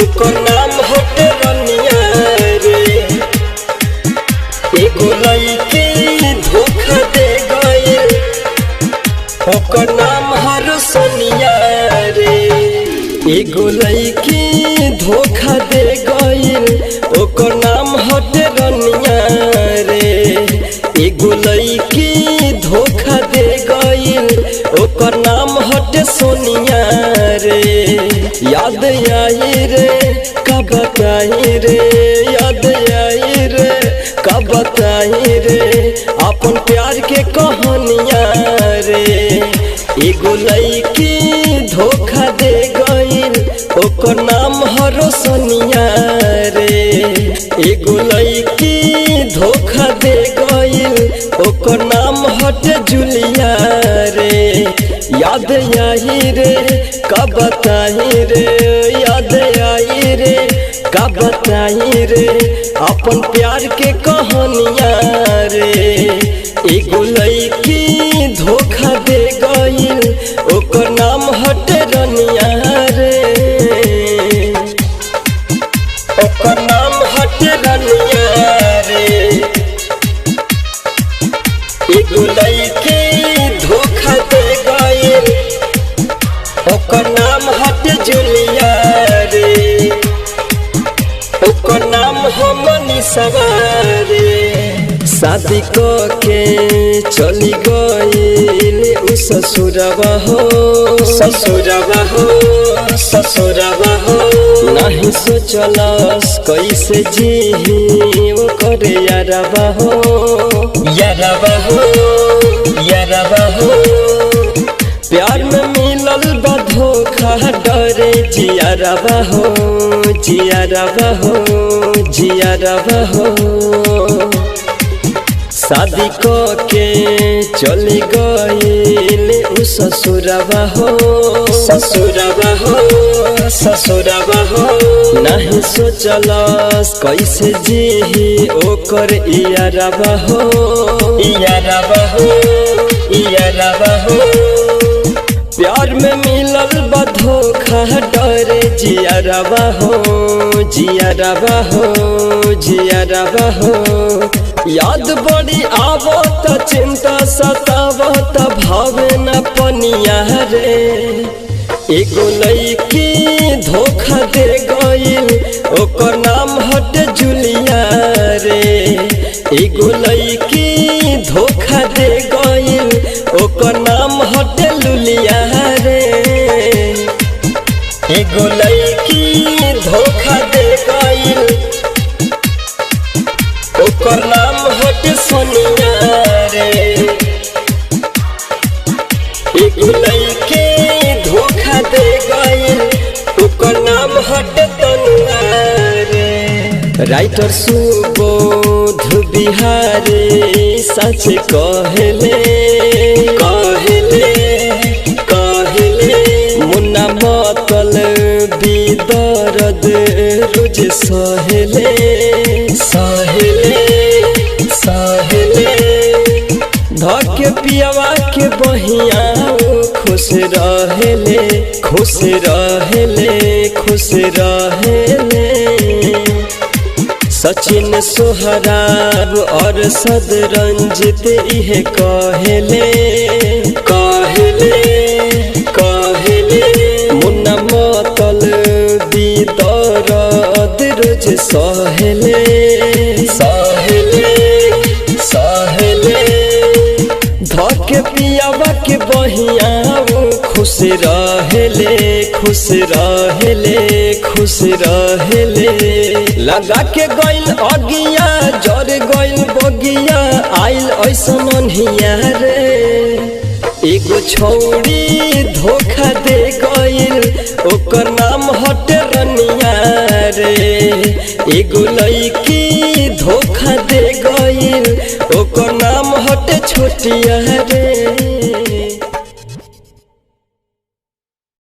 ओकर नाम हटे रनिया रे। एगो लइके धोखा दे गइल ओकर नाम हर सोनिया रे। एगो लइके धोखा दे गइल ओकर नाम हटे रनिया रे। एगो लइके धोखा दे गइल ओकर नाम हटे सोनिया रे। याद आई रे का बताई रे, याद आई रे का बताई रे अपन प्यार के कहानिया रे। एगो लइके धोखा दे गइल ओकर नाम हरो सोनिया रे। एगो लइके धोखा दे गइल ओकर नाम हटे जुलिया रे। याद आई रे का बताई रे, याद आई रे का बताई रे अपन प्यार के कहानिया रे। एगो लइके धोखा दे गइल ओकर नाम हटे रनिया रे। ओकर नाम हटे रनिया रे। एगो लइके धोखा दे गइल ओकर नाम हटे जुलिया रे। ओकर नाम हमनी सवारे। शादी के चली गइल उ ससुरवा हो, ससुरवा हो, ससुरवा हो। नहीं सोचलस कैसे जीही ओकर यारवा हो, यारवा हो, यारवा हो। प्यार में मिलल बा धोखा डरे जियारवा हो, जियारवा हो, जियारवा हो। शादी के चली गइल उ ससुरवा हो, ससुरवा हो, ससुरवा हो। नहीं सोचलस कैसे जीही ओकर यारवा हो, यारवा हो, यारवा हो। प्यार में मिलल बा धोखा डरे जियारवा हो, जियारवा हो, जियारवा हो। याद बड़ी आवत चिंता सतावत भावे न पनिया रे। एगो लइके धोखा दे गइल ओकर नाम हटे जुलिया रे। एगो लइके धोखा दे गइल ओकर नाम हटे लुलिया रे। एगो लइके धोखा दे गइल ओकर नाम हटे सोनिया रे। एगो लइके धोखा दे गइल ओकर नाम हटे तनुआ रे। राइटर सुबोध बिहारी सच कहले, कहले, कहले। मुन्ना मतलबी दर्द रोज सहले, सहले, सहले। धके पियावा के बहिया खुश रहेले, खुश रहेले, खुश रहेले। सचिन सोहराब और सदरंजित इहे कहले, कहले, कहले। मुन्ना मतलबी दर्द रोज सहले, सहले, सहले। धके पियावा के बहिया खुश रहेले, खुश रहेले, खुश रहेले। लगा के गइल अगिया जर गइल बगिया आइल ऐसन अनहिया रे। एगो छौड़ी धोखा दे गइल ओकर नाम हटे रनिया रे। एगो लइके धोखा दे गइल ओकर नाम हटे छोटिया रे।